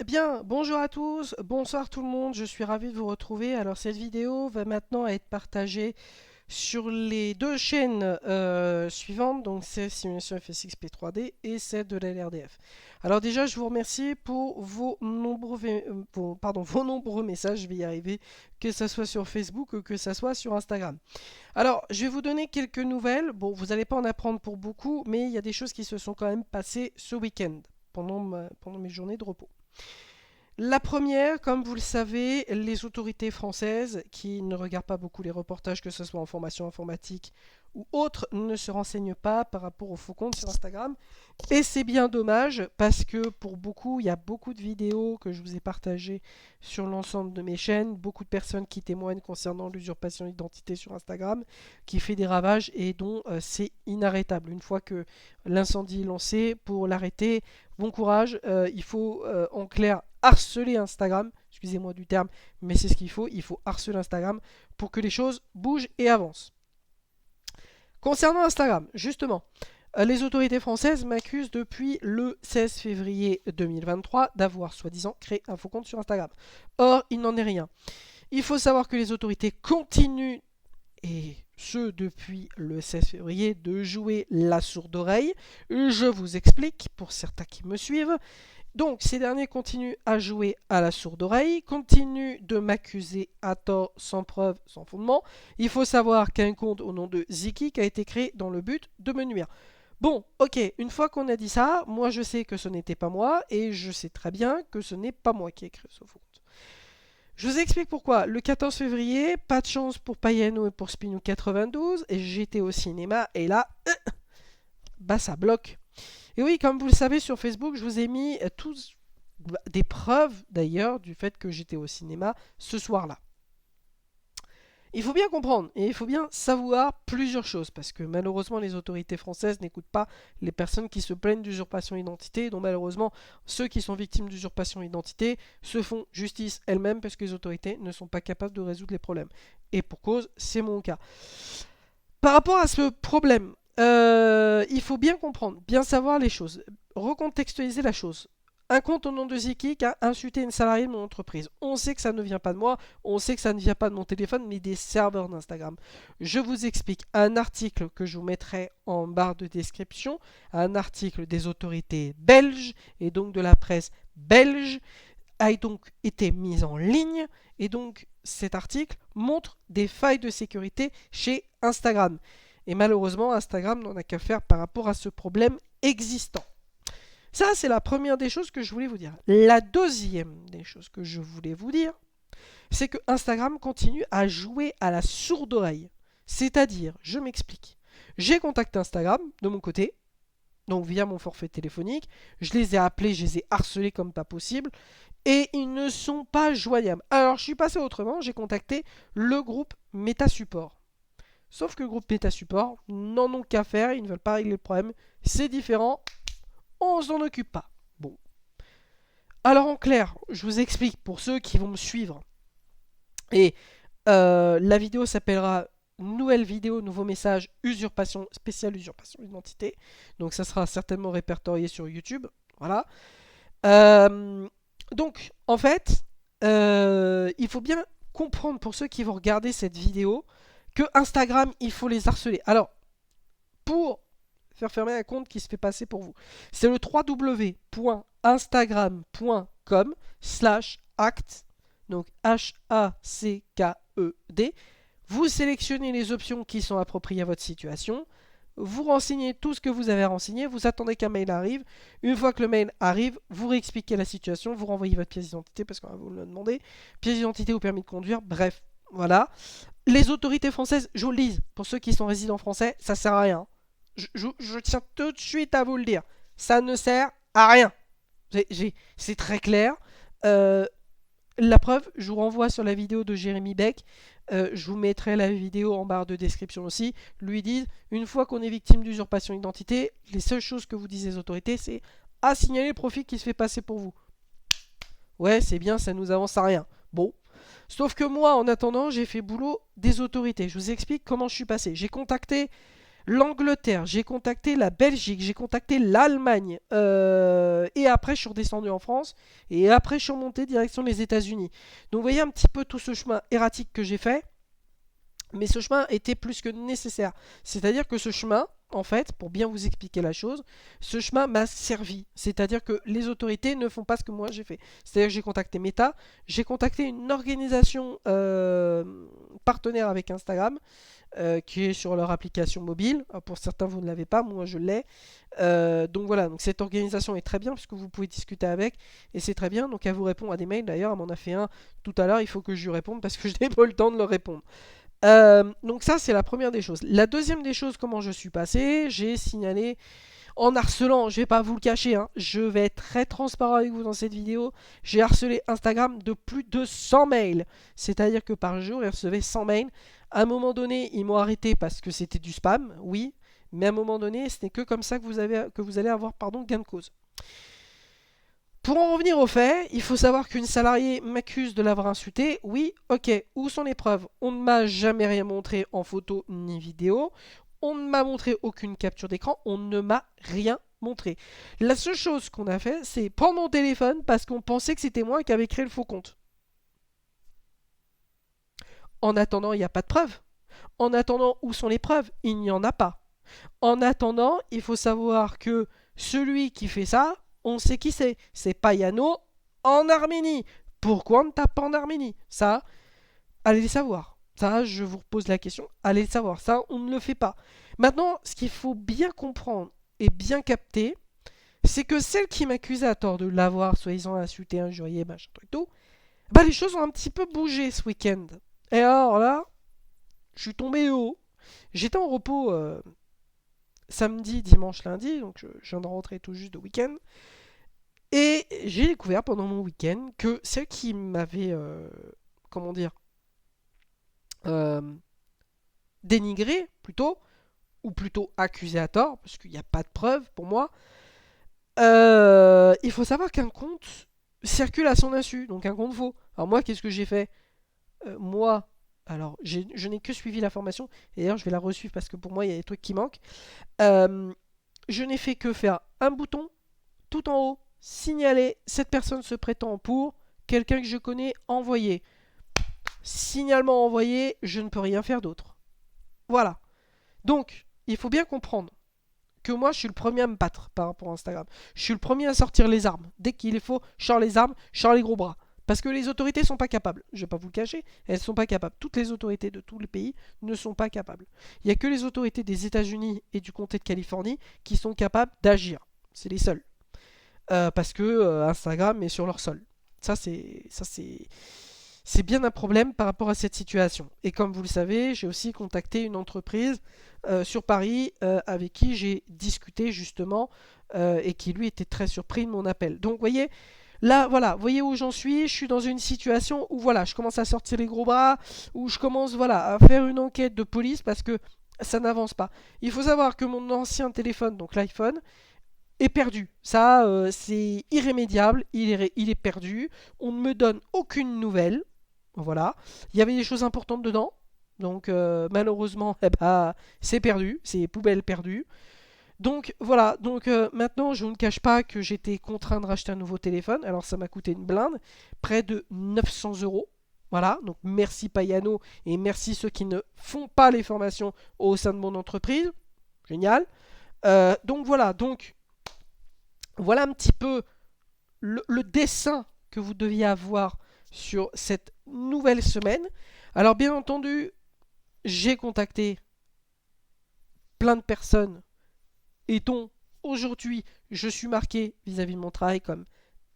Eh bien, bonjour à tous, bonsoir tout le monde, je suis ravi de vous retrouver. Alors cette vidéo va maintenant être partagée sur les deux chaînes suivantes, donc c'est Simulation FSXP 3D et celle de la LRDF. Alors déjà, je vous remercie pour vos nombreux messages, je vais y arriver, que ce soit sur Facebook ou que ce soit sur Instagram. Alors, je vais vous donner quelques nouvelles. Bon, vous n'allez pas en apprendre pour beaucoup, mais il y a des choses qui se sont quand même passées ce week-end, pendant mes journées de repos. La première, comme vous le savez, les autorités françaises, qui ne regardent pas beaucoup les reportages, que ce soit en formation informatique ou autre, ne se renseignent pas par rapport aux faux comptes sur Instagram. Et c'est bien dommage parce que pour beaucoup, il y a beaucoup de vidéos que je vous ai partagées sur l'ensemble de mes chaînes, beaucoup de personnes qui témoignent concernant l'usurpation d'identité sur Instagram, qui fait des ravages et dont c'est inarrêtable. Une fois que l'incendie est lancé, pour l'arrêter, bon courage, il faut en clair harceler Instagram, excusez-moi du terme, mais c'est ce il faut harceler Instagram pour que les choses bougent et avancent. Concernant Instagram, justement, les autorités françaises m'accusent depuis le 16 février 2023 d'avoir soi-disant créé un faux compte sur Instagram. Or, il n'en est rien. Il faut savoir que les autorités continuent, et ce depuis le 16 février, de jouer la sourde oreille. Je vous explique pour certains qui me suivent. Donc, ces derniers continuent à jouer à la sourde oreille, continuent de m'accuser à tort, sans preuve, sans fondement. Il faut savoir qu'un compte au nom de Ziki a été créé dans le but de me nuire. Bon, ok, une fois qu'on a dit ça, moi je sais que ce n'était pas moi, et je sais très bien que ce n'est pas moi qui ai créé ce compte. Je vous explique pourquoi. Le 14 février, pas de chance pour Payano et pour Spinou 92, et j'étais au cinéma, et là, bah ça bloque. Et oui, comme vous le savez sur Facebook, je vous ai mis tous des preuves d'ailleurs du fait que j'étais au cinéma ce soir-là. Il faut bien comprendre et il faut bien savoir plusieurs choses parce que malheureusement les autorités françaises n'écoutent pas les personnes qui se plaignent d'usurpation d'identité, dont malheureusement ceux qui sont victimes d'usurpation d'identité se font justice elles-mêmes parce que les autorités ne sont pas capables de résoudre les problèmes. Et pour cause, c'est mon cas. Par rapport à ce problème, il faut bien comprendre, bien savoir les choses, recontextualiser la chose. Un compte au nom de Ziki qui a insulté une salariée de mon entreprise. On sait que ça ne vient pas de moi, on sait que ça ne vient pas de mon téléphone, mais des serveurs d'Instagram. Je vous explique un article que je vous mettrai en barre de description, un article des autorités belges et donc de la presse belge a donc été mis en ligne et donc cet article montre des failles de sécurité chez Instagram. Et malheureusement, Instagram n'en a qu'à faire par rapport à ce problème existant. Ça, c'est la première des choses que je voulais vous dire. La deuxième des choses que je voulais vous dire, c'est que Instagram continue à jouer à la sourde oreille. C'est-à-dire, je m'explique. J'ai contacté Instagram de mon côté, donc via mon forfait téléphonique. Je les ai appelés, je les ai harcelés comme pas possible. Et ils ne sont pas joignables. Alors, je suis passé autrement, j'ai contacté le groupe Métasupport. Sauf que le groupe Métasupport n'en ont qu'à faire, ils ne veulent pas régler le problème. C'est différent, on s'en occupe pas. Bon. Alors en clair, je vous explique pour ceux qui vont me suivre. Et la vidéo s'appellera Nouvelle vidéo, nouveau message, usurpation, spéciale usurpation d'identité. Donc ça sera certainement répertorié sur YouTube. Voilà. Donc en fait, il faut bien comprendre pour ceux qui vont regarder cette vidéo que Instagram, il faut les harceler. Alors, pour faire fermer un compte qui se fait passer pour vous, c'est le www.instagram.com/act, donc H-A-C-K-E-D. Vous sélectionnez les options qui sont appropriées à votre situation. Vous renseignez tout ce que vous avez renseigné, vous attendez qu'un mail arrive. Une fois que le mail arrive, vous réexpliquez la situation, vous renvoyez votre pièce d'identité parce qu'on va vous le demander. Pièce d'identité ou permis de conduire, bref, voilà. Les autorités françaises, je vous le dis, pour ceux qui sont résidents français, ça sert à rien. Je tiens tout de suite à vous le dire. Ça ne sert à rien. C'est très clair. Euh, la preuve, je vous renvoie sur la vidéo de Jérémy Beck. Je vous mettrai la vidéo en barre de description aussi. Lui disent, une fois qu'on est victime d'usurpation d'identité, les seules choses que vous disent les autorités, c'est à signaler le profil qui se fait passer pour vous. Ouais, c'est bien, ça nous avance à rien. Bon. Sauf que moi, en attendant, j'ai fait boulot des autorités. Je vous explique comment je suis passé. J'ai contacté l'Angleterre, j'ai contacté la Belgique, j'ai contacté l'Allemagne, et après je suis redescendu en France, et après je suis remonté direction les États-Unis. Donc vous voyez un petit peu tout ce chemin erratique que j'ai fait, mais ce chemin était plus que nécessaire. C'est-à-dire que ce chemin, en fait, pour bien vous expliquer la chose, ce chemin m'a servi. C'est-à-dire que les autorités ne font pas ce que moi j'ai fait. C'est-à-dire que j'ai contacté Meta, j'ai contacté une organisation partenaire avec Instagram, qui est sur leur application mobile. Pour certains, vous ne l'avez pas, moi je l'ai. Donc voilà, donc cette organisation est très bien puisque vous pouvez discuter avec et c'est très bien. Donc elle vous répond à des mails. D'ailleurs, elle m'en a fait un tout à l'heure. Il faut que je lui réponde parce que je n'ai pas eu le temps de leur répondre. Donc ça, c'est la première des choses. La deuxième des choses, comment je suis passé, j'ai signalé en harcelant, je vais pas vous le cacher, hein, je vais être très transparent avec vous dans cette vidéo, j'ai harcelé Instagram de plus de 100 mails. C'est-à-dire que par jour, ils recevaient 100 mails. À un moment donné, ils m'ont arrêté parce que c'était du spam, oui, mais à un moment donné, ce n'est que comme ça que vous allez avoir gain de cause. Pour en revenir au fait, il faut savoir qu'une salariée m'accuse de l'avoir insulté. Oui, ok, où sont les preuves? On ne m'a jamais rien montré en photo ni vidéo. On ne m'a montré aucune capture d'écran. On ne m'a rien montré. La seule chose qu'on a fait, c'est prendre mon téléphone parce qu'on pensait que c'était moi qui avais créé le faux compte. En attendant, il n'y a pas de preuves. En attendant, où sont les preuves? Il n'y en a pas. En attendant, il faut savoir que celui qui fait ça, on sait qui c'est. C'est Payano en Arménie. Pourquoi on ne tape pas en Arménie? Ça, allez le savoir. Ça, je vous repose la question. Allez le savoir. Ça, on ne le fait pas. Maintenant, ce qu'il faut bien comprendre et bien capter, c'est que celle qui m'accusait à tort de l'avoir, soi-disant insulté, injurié, machin, truc, tout, bah les choses ont un petit peu bougé ce week-end. Et alors là, je suis tombé haut. J'étais en repos samedi, dimanche, lundi, donc je viens de rentrer tout juste de week-end. Et j'ai découvert pendant mon week-end que celle qui m'avait, comment dire, euh, dénigré plutôt, ou plutôt accusé à tort, parce qu'il n'y a pas de preuve pour moi, il faut savoir qu'un compte circule à son insu, donc un compte faux. Alors moi, qu'est-ce que j'ai fait? Moi, alors je n'ai que suivi la formation, et d'ailleurs je vais la resuivre parce que pour moi il y a des trucs qui manquent. Euh, je n'ai fait que faire un bouton tout en haut, signaler, cette personne se prétend pour quelqu'un que je connais, envoyer. Signalement envoyé, je ne peux rien faire d'autre. Voilà. Donc, il faut bien comprendre que moi, je suis le premier à me battre par rapport à Instagram. Je suis le premier à sortir les armes. Dès qu'il faut, je sors les armes, je sors les gros bras. Parce que les autorités ne sont pas capables. Je ne vais pas vous le cacher, elles ne sont pas capables. Toutes les autorités de tous les pays ne sont pas capables. Il n'y a que les autorités des États-Unis et du comté de Californie qui sont capables d'agir. C'est les seuls. Parce que Instagram est sur leur sol. C'est bien un problème par rapport à cette situation. Et comme vous le savez, j'ai aussi contacté une entreprise sur Paris avec qui j'ai discuté justement et qui lui était très surpris de mon appel. Donc vous voyez, là voilà, vous voyez où j'en suis. Je suis dans une situation où voilà, je commence à sortir les gros bras, où je commence voilà à faire une enquête de police parce que ça n'avance pas. Il faut savoir que mon ancien téléphone, donc l'iPhone, est perdu. Ça, c'est irrémédiable. Il est perdu. On ne me donne aucune nouvelle. Voilà. Il y avait des choses importantes dedans. Donc, malheureusement, eh ben, c'est perdu. C'est poubelle perdue. Donc, voilà. Donc, maintenant, je ne cache pas que j'étais contraint de racheter un nouveau téléphone. Alors, ça m'a coûté une blinde. Près de 900 euros. Voilà. Donc, merci Payano. Et merci ceux qui ne font pas les formations au sein de mon entreprise. Génial. Donc, voilà. Donc, voilà un petit peu le dessin que vous deviez avoir sur cette nouvelle semaine. Alors bien entendu, j'ai contacté plein de personnes et dont aujourd'hui je suis marqué vis-à-vis de mon travail comme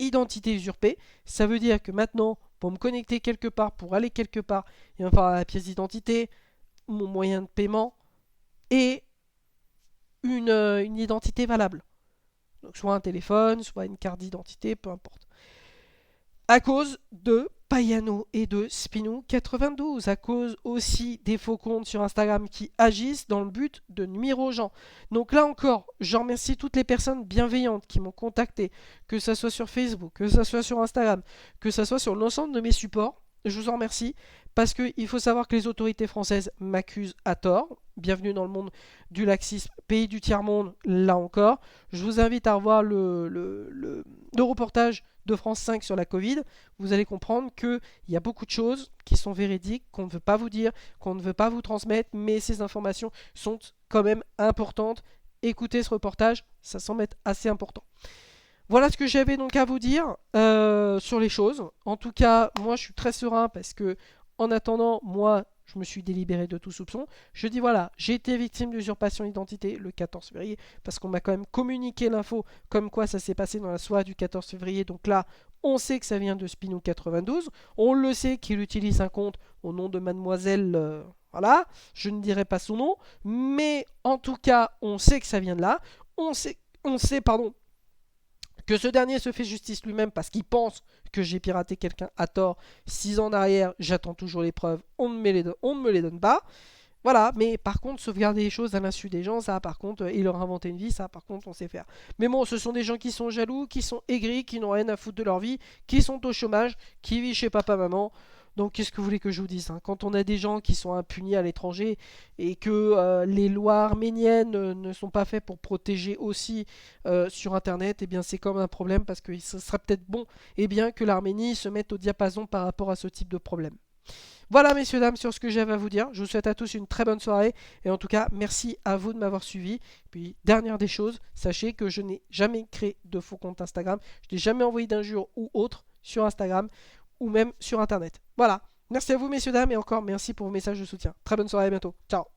identité usurpée. Ça veut dire que maintenant, pour me connecter quelque part, pour aller quelque part, il va me falloir la pièce d'identité, mon moyen de paiement et une identité valable. Donc soit un téléphone, soit une carte d'identité, peu importe. À cause de Payano et de Spinou92, à cause aussi des faux comptes sur Instagram qui agissent dans le but de nuire aux gens. Donc là encore, je remercie toutes les personnes bienveillantes qui m'ont contacté, que ce soit sur Facebook, que ce soit sur Instagram, que ce soit sur l'ensemble de mes supports. Je vous en remercie parce qu'il faut savoir que les autorités françaises m'accusent à tort. bienvenue dans le monde du laxisme, pays du tiers-monde, là encore. Je vous invite à revoir le reportage de France 5 sur la Covid. Vous allez comprendre qu'il y a beaucoup de choses qui sont véridiques, qu'on ne veut pas vous dire, qu'on ne veut pas vous transmettre, mais ces informations sont quand même importantes. Écoutez ce reportage, ça semble être assez important. Voilà ce que j'avais donc à vous dire sur les choses. En tout cas, moi je suis très serein parce que en attendant, moi je me suis délibéré de tout soupçon. Je dis voilà, j'ai été victime d'usurpation d'identité le 14 février parce qu'on m'a quand même communiqué l'info comme quoi ça s'est passé dans la soirée du 14 février. Donc là, on sait que ça vient de Spinou92. On le sait qu'il utilise un compte au nom de mademoiselle... voilà, je ne dirai pas son nom, mais en tout cas, on sait que ça vient de là. On sait, pardon, que ce dernier se fait justice lui-même parce qu'il pense que j'ai piraté quelqu'un à tort. 6 ans en arrière, j'attends toujours les preuves, on ne me les donne pas. Voilà, mais par contre, sauvegarder les choses à l'insu des gens, ça par contre, il leur a inventé une vie, ça par contre, on sait faire. Mais bon, ce sont des gens qui sont jaloux, qui sont aigris, qui n'ont rien à foutre de leur vie, qui sont au chômage, qui vivent chez papa-maman. Donc qu'est-ce que vous voulez que je vous dise, hein? Quand on a des gens qui sont impunis à l'étranger et que les lois arméniennes ne sont pas faites pour protéger aussi sur Internet, eh bien c'est comme un problème parce que ce serait peut-être bon eh bien, que l'Arménie se mette au diapason par rapport à ce type de problème. Voilà messieurs dames sur ce que j'avais à vous dire. Je vous souhaite à tous une très bonne soirée et en tout cas merci à vous de m'avoir suivi. Puis dernière des choses, sachez que je n'ai jamais créé de faux compte Instagram. Je n'ai jamais envoyé d'injures ou autre sur Instagram ou même sur Internet. Voilà. Merci à vous messieurs dames et encore merci pour vos messages de soutien. Très bonne soirée, à bientôt. Ciao.